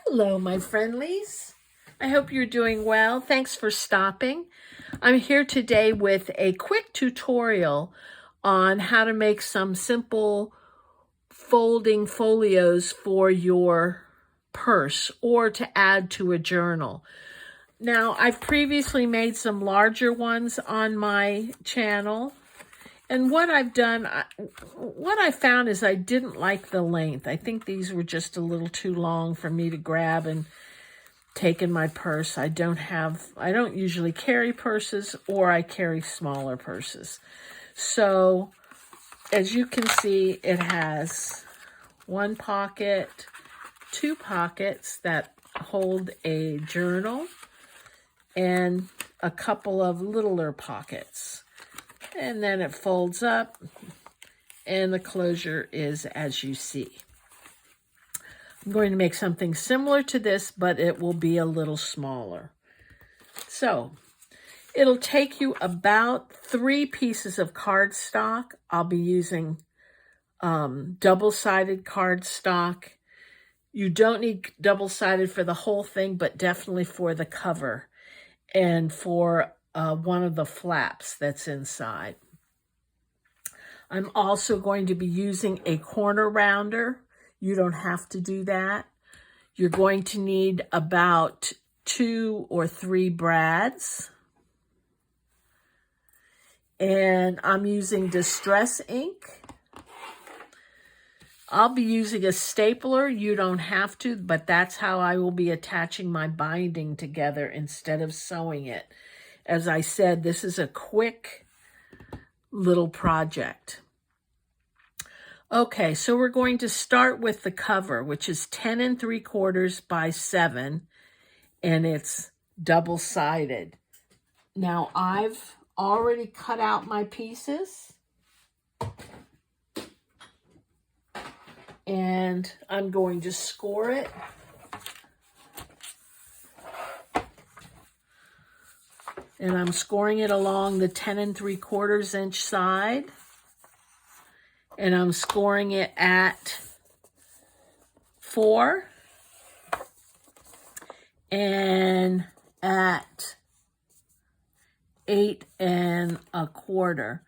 Hello, my friendlies. I hope you're doing well. Thanks for stopping. I'm here today with a quick tutorial on how to make some simple folding folios for your purse or to add to a journal. Now, I've previously made some larger ones on my channel. And what I've done, what I found is I didn't like the length. I think these were just a little too long for me to grab and take in my purse. I don't usually carry purses, or I carry smaller purses. So as you can see, it has one pocket, two pockets that hold a journal, and a couple of littler pockets. And then it folds up, and the closure is as you see. I'm going to make something similar to this, but it will be a little smaller. So it'll take you about 3 pieces of cardstock. I'll be using double-sided cardstock. You don't need double-sided for the whole thing, but definitely for the cover and for one of the flaps that's inside. I'm also going to be using a corner rounder. You don't have to do that. You're going to need about 2 or 3 brads. And I'm using distress ink. I'll be using a stapler. You don't have to, but that's how I will be attaching my binding together instead of sewing it. As I said, this is a quick little project. Okay, so we're going to start with the cover, which is 10 3/4 by 7, and it's double-sided. Now, I've already cut out my pieces, and I'm going to score it. And I'm scoring it along the 10 3/4 inch side. And I'm scoring it at 4 and at 8 1/4.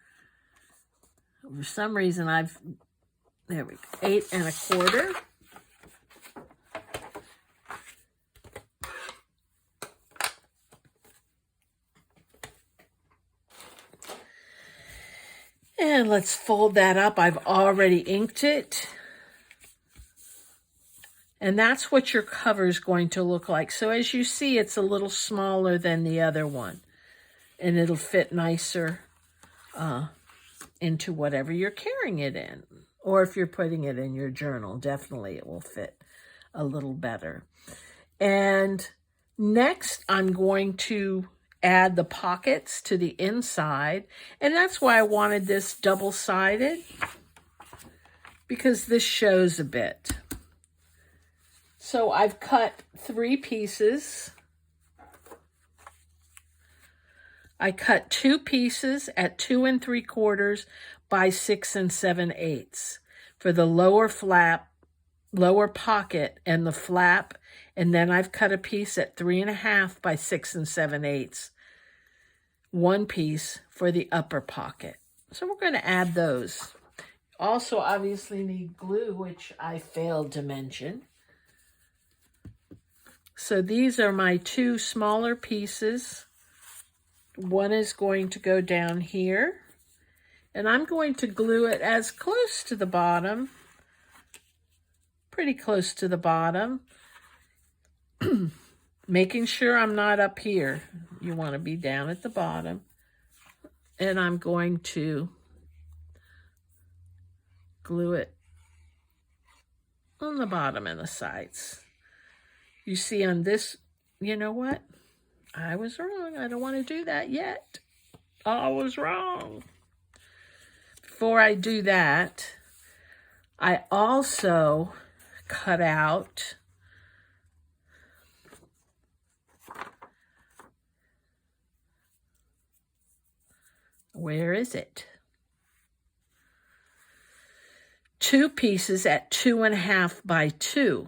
For some reason there we go, 8 1/4. And let's fold that up. I've already inked it. And that's what your cover is going to look like. So as you see, it's a little smaller than the other one. And it'll fit nicer into whatever you're carrying it in. Or if you're putting it in your journal, definitely it will fit a little better. And next, I'm going to add the pockets to the inside, and that's why I wanted this double-sided, because this shows a bit. So I've cut 3 pieces. I cut 2 pieces at 2 3/4 by 6 7/8 for the lower flap, lower pocket, and the flap. And then I've cut a piece at 3 1/2 by 6 7/8, one piece for the upper pocket. So we're going to add those. Also, obviously need glue, which I failed to mention. So these are my 2 smaller pieces. One is going to go down here, and I'm going to glue it as close to the bottom, pretty close to the bottom, making sure I'm not up here. You want to be down at the bottom. And I'm going to glue it on the bottom and the sides. You see on this, you know what? I was wrong. I don't want to do that yet. I was wrong. Before I do that, I also cut out where is it? 2 pieces at 2 1/2 by 2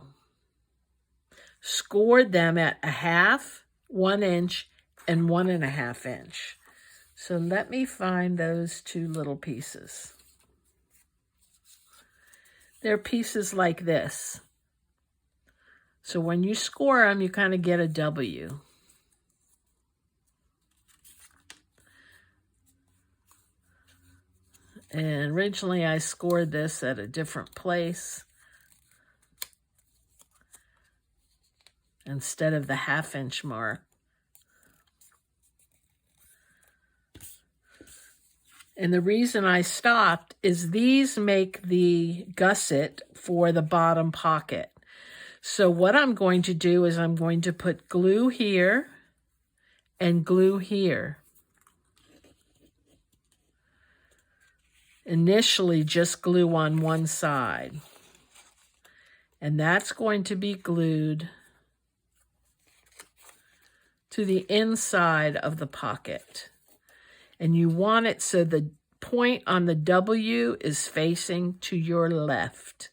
scored them at 1/2, 1 inch, and 1.5 inch. So let me find those 2 little pieces. They're pieces like this. So when you score them, you kind of get a W. And originally I scored this at a different place instead of the 1/2 inch mark. And the reason I stopped is these make the gusset for the bottom pocket. So what I'm going to do is I'm going to put glue here and glue here. Initially, just glue on one side. And that's going to be glued to the inside of the pocket. And you want it so the point on the W is facing to your left.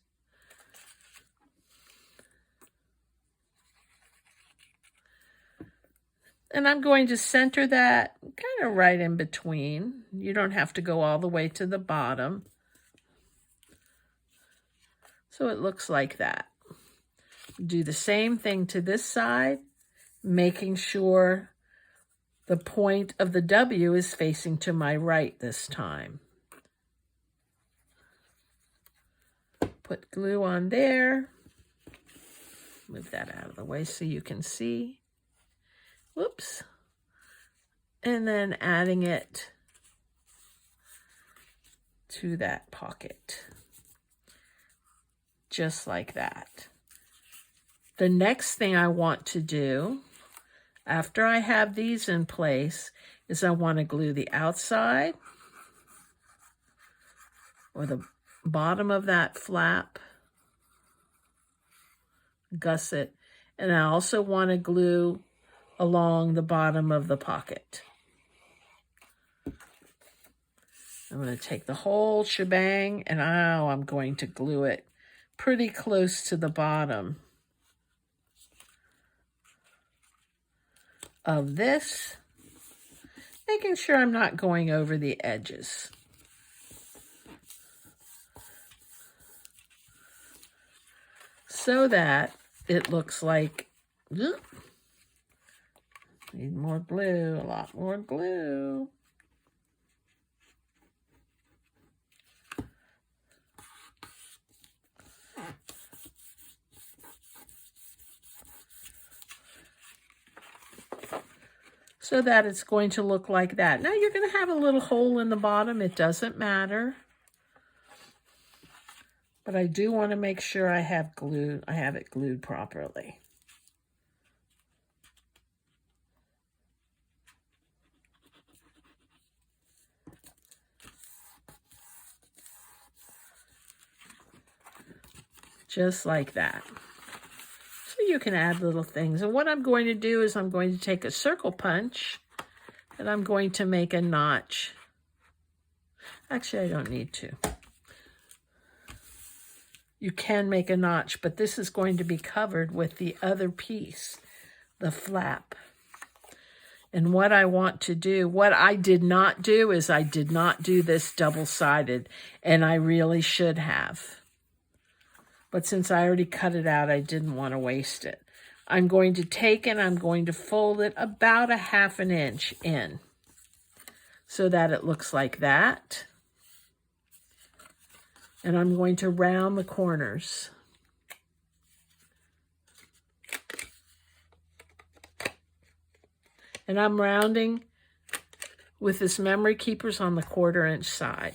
And I'm going to center that kind of right in between. You don't have to go all the way to the bottom. So it looks like that. Do the same thing to this side, making sure the point of the W is facing to my right this time. Put glue on there. Move that out of the way so you can see. Whoops. And then adding it to that pocket. Just like that. The next thing I want to do, after I have these in place, is I want to glue the outside or the bottom of that flap gusset, and I also want to glue along the bottom of the pocket. I'm going to take the whole shebang and now I'm going to glue it pretty close to the bottom of this, making sure I'm not going over the edges. So that it looks like, need more glue, a lot more glue. So that it's going to look like that. Now you're going to have a little hole in the bottom. It doesn't matter. But I do want to make sure I have it glued properly. Just like that. So you can add little things. And what I'm going to do is I'm going to take a circle punch and I'm going to make a notch. Actually, I don't need to. You can make a notch, but this is going to be covered with the other piece, the flap. And what I want to do, what I did not do is I did not do this double-sided, and I really should have. But since I already cut it out, I didn't want to waste it. I'm going to take and I'm going to fold it about 1/2 inch in so that it looks like that. And I'm going to round the corners. And I'm rounding with this memory keepers on the 1/4 inch side.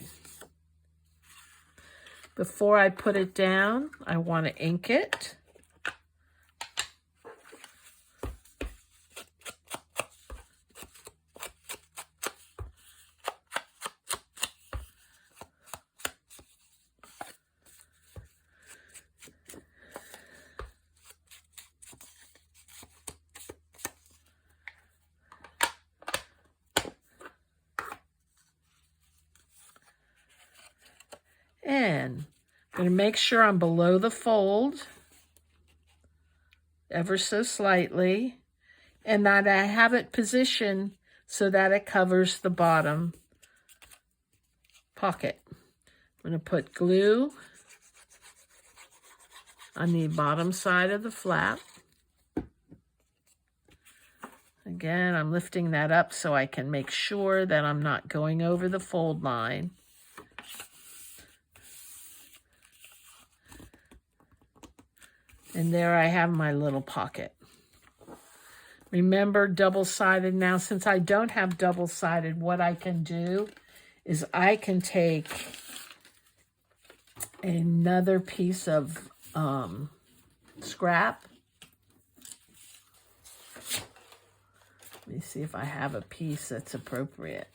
Before I put it down, I want to ink it. And I'm going to make sure I'm below the fold. ever so slightly, and that I have it positioned so that it covers the bottom pocket. I'm going to put glue on the bottom side of the flap. Again, I'm lifting that up so I can make sure that I'm not going over the fold line. And there I have my little pocket. Remember, double-sided. Now, since I don't have double-sided, what I can do is I can take another piece of scrap. Let me see if I have a piece that's appropriate.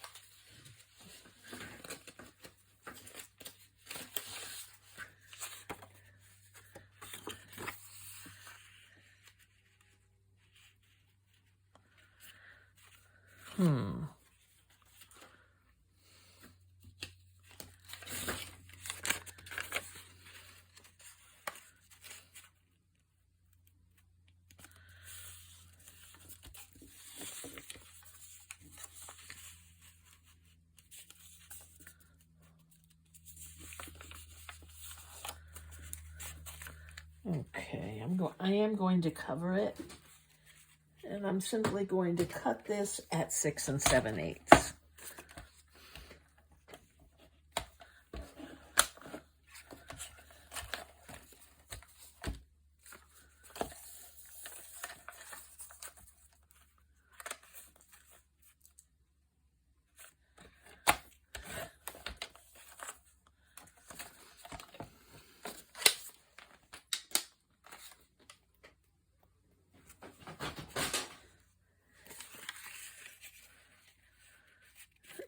Okay, I am going to cover it, and I'm simply going to cut this at 6 7/8.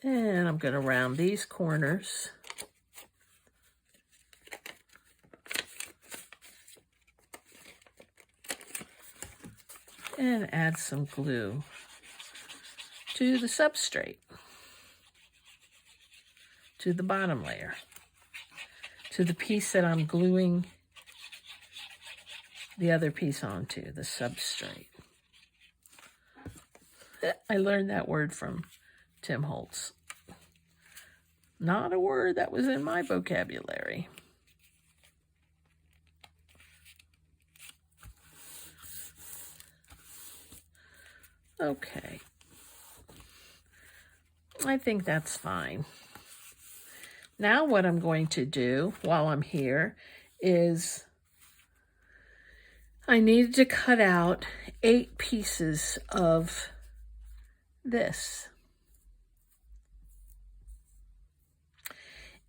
And I'm going to round these corners. And add some glue to the substrate, to the bottom layer, to the piece that I'm gluing the other piece onto, the substrate. I learned that word from Tim Holtz. Not a word that was in my vocabulary. Okay. I think that's fine. Now what I'm going to do while I'm here is I needed to cut out 8 pieces of this.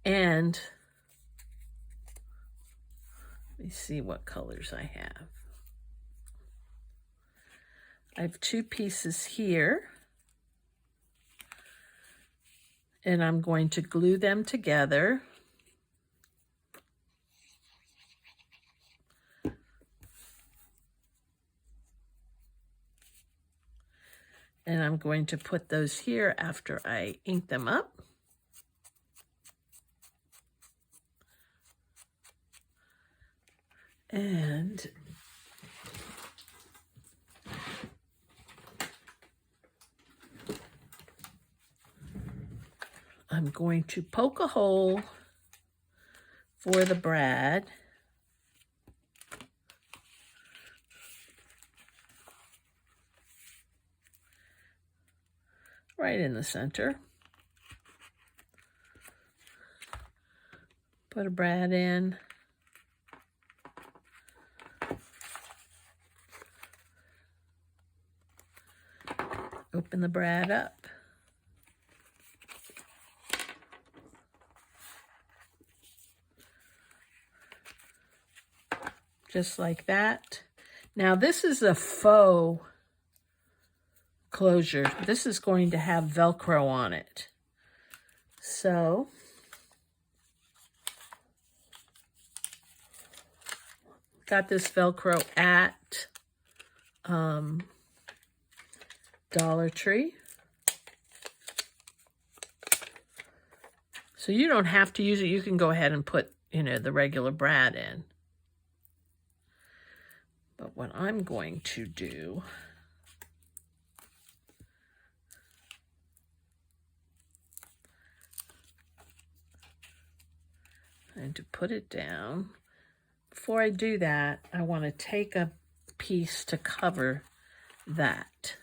And let me see what colors I have. I have 2 pieces here, and I'm going to glue them together. And I'm going to put those here after I ink them up. And I'm going to poke a hole for the brad. Right in the center. Put a brad in. Open the brad up. Just like that. Now this is a faux closure. This is going to have Velcro on it. So got this Velcro at Dollar Tree. So you don't have to use it. You can go ahead and put, the regular brad in. But what I'm going to do and to put it down. Before I do that, I want to take a piece to cover that.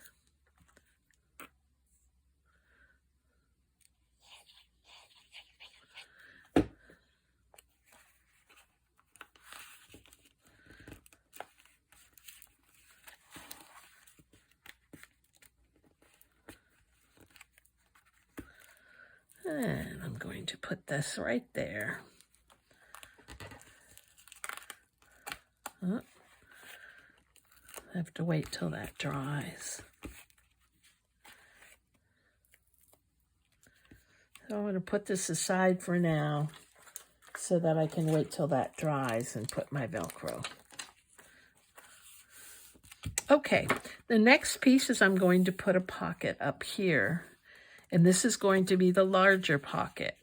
And I'm going to put this right there. Oh, I have to wait till that dries. So I'm going to put this aside for now so that I can wait till that dries and put my Velcro. Okay, the next piece is I'm going to put a pocket up here. And this is going to be the larger pocket.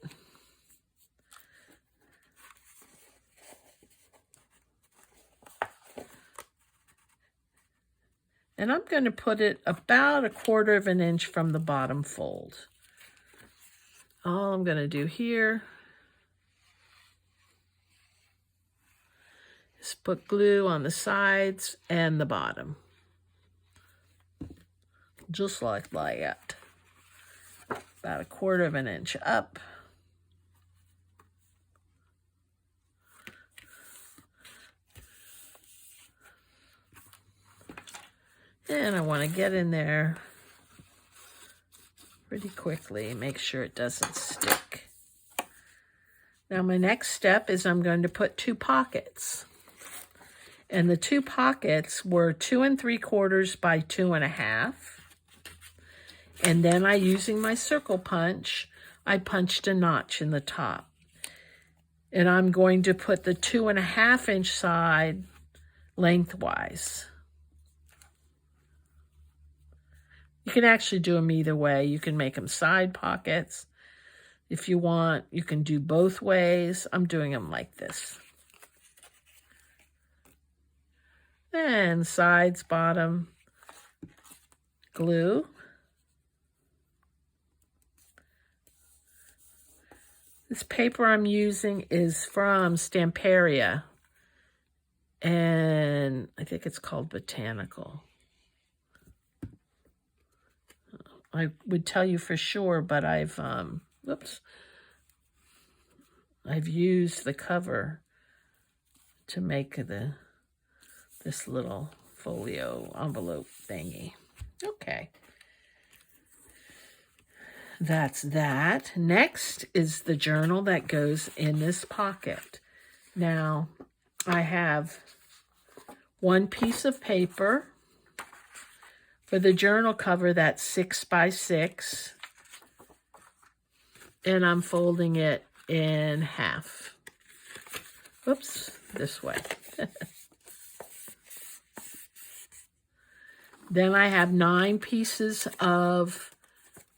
And I'm going to put it about 1/4 of an inch from the bottom fold. All I'm going to do here is put glue on the sides and the bottom. Just like that. About 1/4 of an inch up. And I want to get in there pretty quickly, make sure it doesn't stick. Now my next step is I'm going to put 2 pockets. And the 2 pockets were 2 3/4 by 2 1/2. And then using my circle punch, I punched a notch in the top. And I'm going to put the 2 1/2 inch side lengthwise. You can actually do them either way. You can make them side pockets. If you want, you can do both ways. I'm doing them like this. And sides, bottom, glue. This paper I'm using is from Stamperia, and I think it's called Botanical. I would tell you for sure, but I've used the cover to make this little folio envelope thingy. Okay. That's that. Next is the journal that goes in this pocket. Now, I have 1 piece of paper for the journal cover that's 6 by 6, and I'm folding it in half. Oops, this way. Then I have 9 pieces of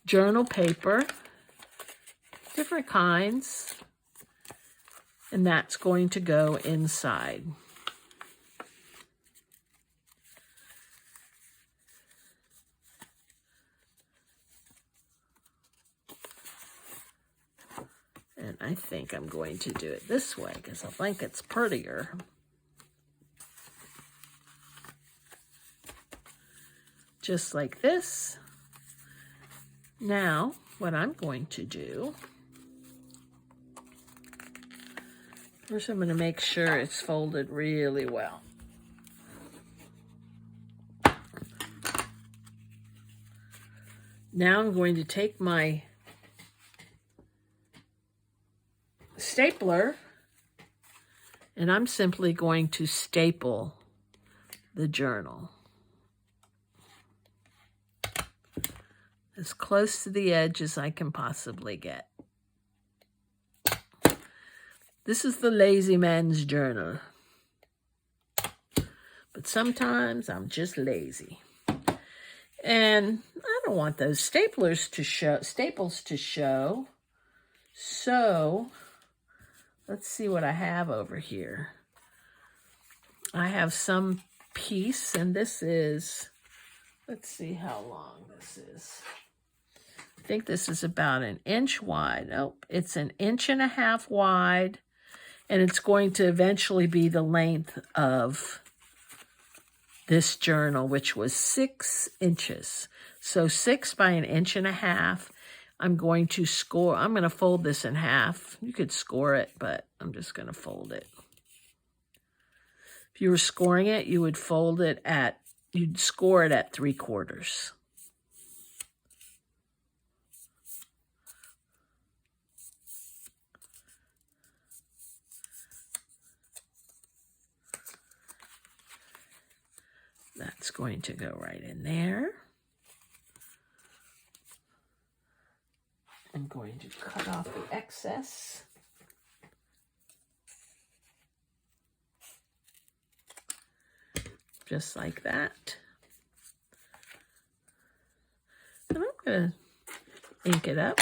journal paper, different kinds, and that's going to go inside. And I think I'm going to do it this way because I think it's prettier. Just like this. Now, what I'm going to do, first I'm going to make sure it's folded really well. Now I'm going to take my stapler and I'm simply going to staple the journal as close to the edge as I can possibly get. This is the lazy man's journal. But sometimes I'm just lazy. And I don't want those staples to show. So let's see what I have over here. I have some piece, and this is, let's see how long this is. I think this is about 1 inch wide. Nope, it's 1.5 inches wide, and it's going to eventually be the length of this journal, which was 6 inches. So 6 by 1.5 inches. I'm going to fold this in half. You could score it, but I'm just going to fold it. If you were scoring it, you would score it at 3/4. That's going to go right in there. I'm going to cut off the excess. Just like that. And I'm going to ink it up.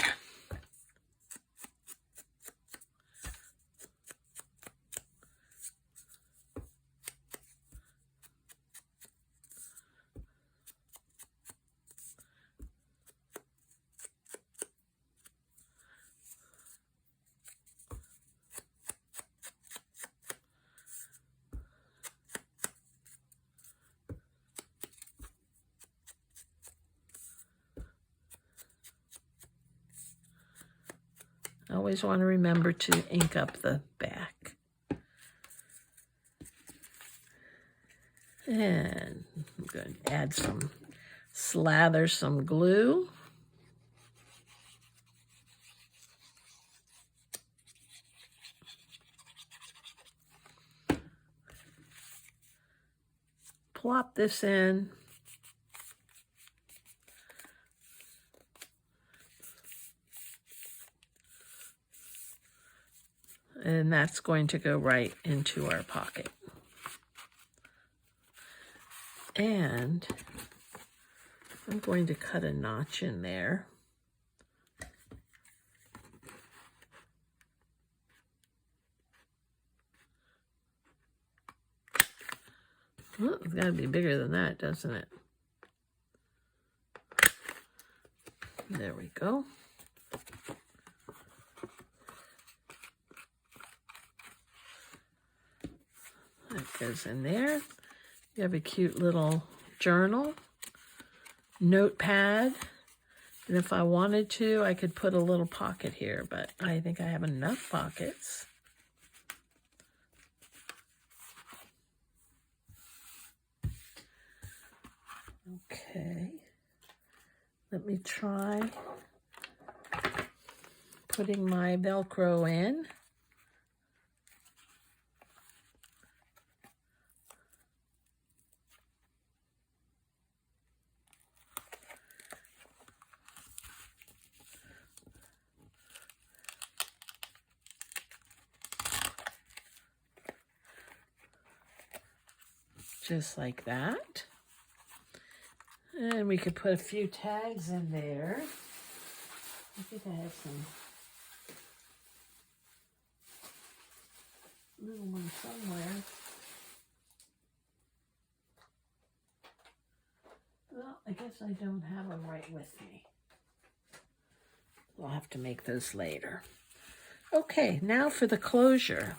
Always want to remember to ink up the back. And I'm going to add slather some glue. Plop this in. And that's going to go right into our pocket. And I'm going to cut a notch in there. Well, it's got to be bigger than that, doesn't it? There we go. That goes in there. You have a cute little journal, notepad, and if I wanted to, I could put a little pocket here, but I think I have enough pockets. Okay, let me try putting my Velcro in. Just like that. And we could put a few tags in there. I think I have some little ones somewhere. Well, I guess I don't have them right with me. We'll have to make those later. Okay, now for the closure.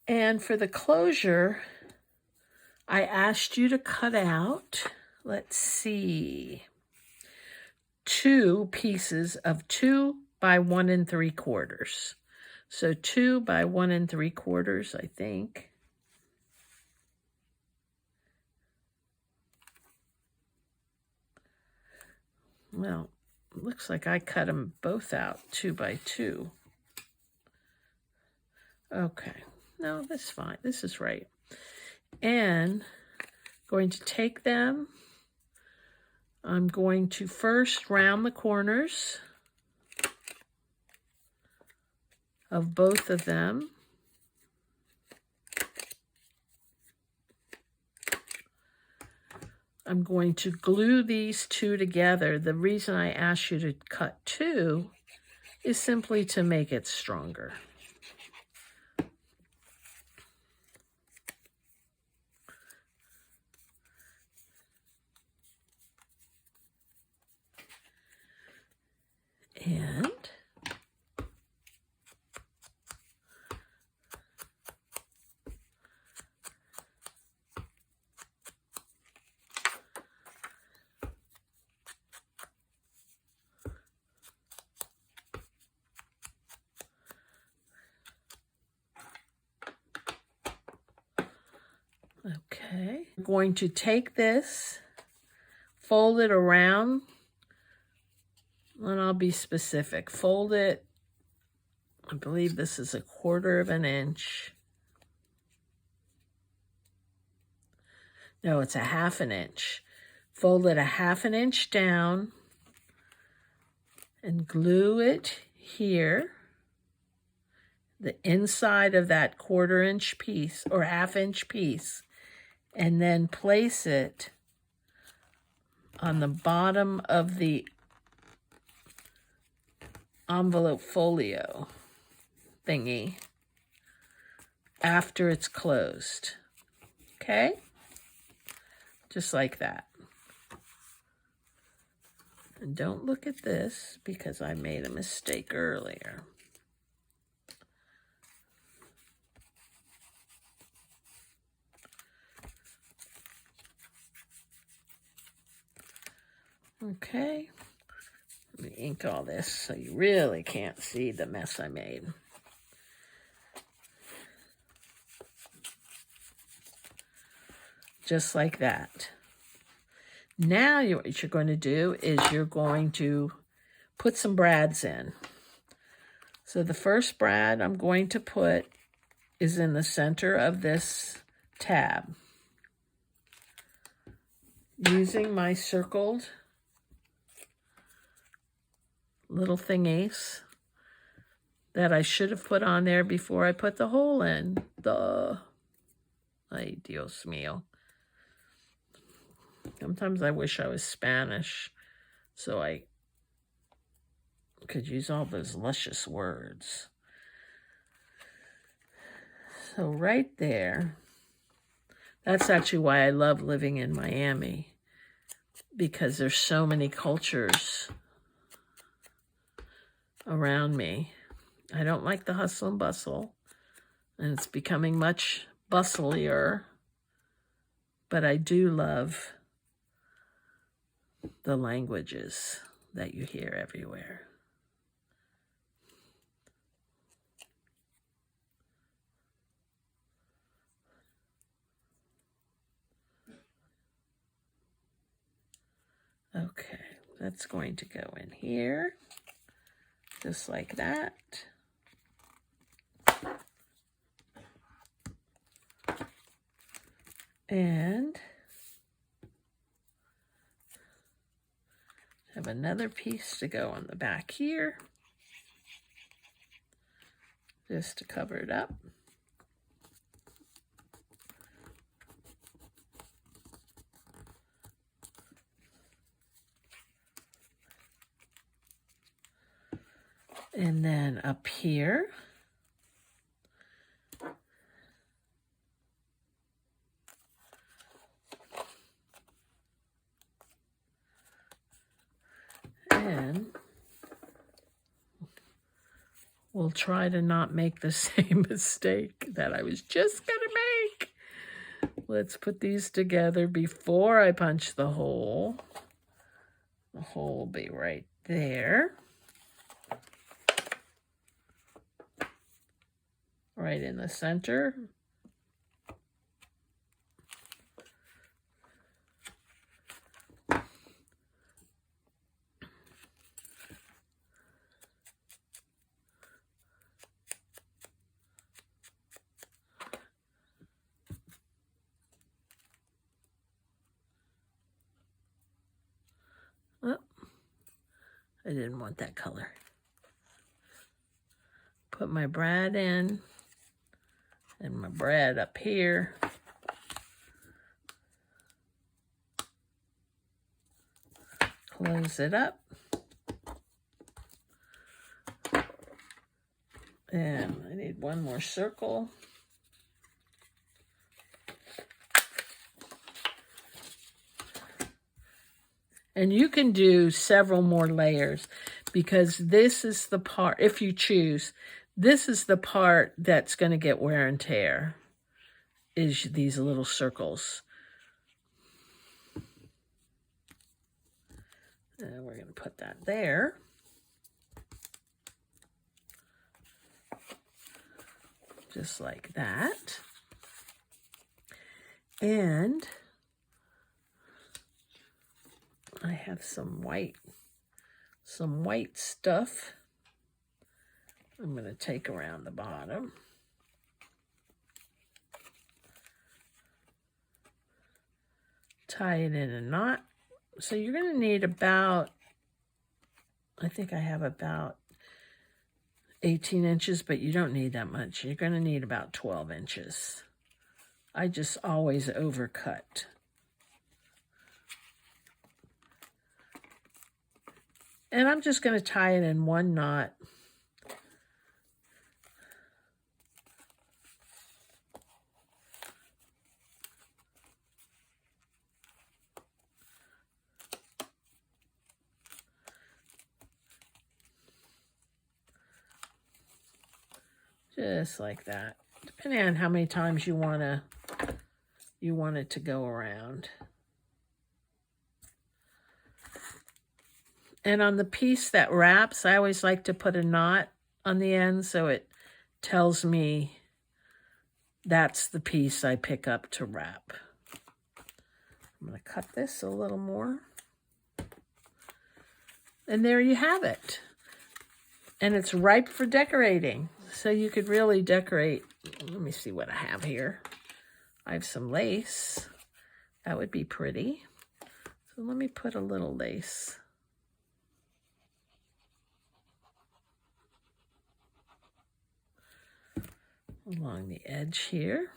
And for the closure, I asked you to cut out, let's see, 2 pieces of 2 by 1 3/4. So 2 by 1 3/4, I think. Well, it looks like I cut them both out 2 by 2. Okay. No, that's fine. This is right. And going to take them. I'm going to first round the corners of both of them. I'm going to glue these 2 together. The reason I asked you to cut 2 is simply to make it stronger. Okay, I'm going to take this, fold it around, and I'll be specific. Fold it, I believe this is 1/4 of an inch. No, it's 1/2 an inch. Fold it 1/2 an inch down and glue it here, the inside of that 1/4 inch piece or 1/2 inch piece, and then place it on the bottom of the envelope folio thingy after it's closed. Okay? Just like that. And don't look at this because I made a mistake earlier. Okay. Let me ink all this so you really can't see the mess I made. Just like that. Now what you're going to do is you're going to put some brads in. So the first brad I'm going to put is in the center of this tab. Using my circled little thingies that I should have put on there before I put the hole in. Ay, Dios mío. Sometimes I wish I was Spanish so I could use all those luscious words. So right there, that's actually why I love living in Miami, because there's so many cultures around me. I don't like the hustle and bustle, and it's becoming much bustlier, but I do love the languages that you hear everywhere. Okay, that's going to go in here, just like that. And have another piece to go on the back here, just to cover it up. And then up here, and we'll try to not make the same mistake that I was just going to make. Let's put these together before I punch the hole. The hole will be right there. Right in the center. Oh, I didn't want that color. Put my brad in, and my brad up here. Close it up. And I need one more circle. And you can do several more layers, because this is the part, if you choose, this is the part that's going to get wear and tear, is these little circles. And we're going to put that there. Just like that. And I have some white stuff I'm going to take around the bottom. Tie it in a knot. So you're going to need about, I think I have about 18 inches, but you don't need that much. You're going to need about 12 inches. I just always overcut. And I'm just going to tie it in one knot. Just like that, depending on how many times you want it to go around. And on the piece that wraps, I always like to put a knot on the end so it tells me that's the piece I pick up to wrap. I'm going to cut this a little more. And there you have it. And it's ripe for decorating. So you could really decorate. Let me see what I have here. I have some lace. That would be pretty. So let me put a little lace. Along the edge here.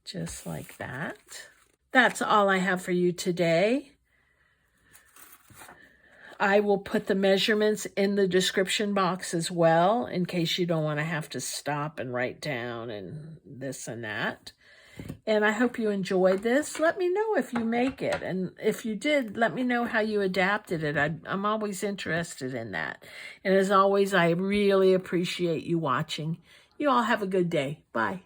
Just like that. That's all I have for you today. I will put the measurements in the description box as well, in case you don't want to have to stop and write down and this and that. And I hope you enjoyed this. Let me know if you make it. And if you did, let me know how you adapted it. I'm always interested in that. And as always, I really appreciate you watching. You all have a good day. Bye.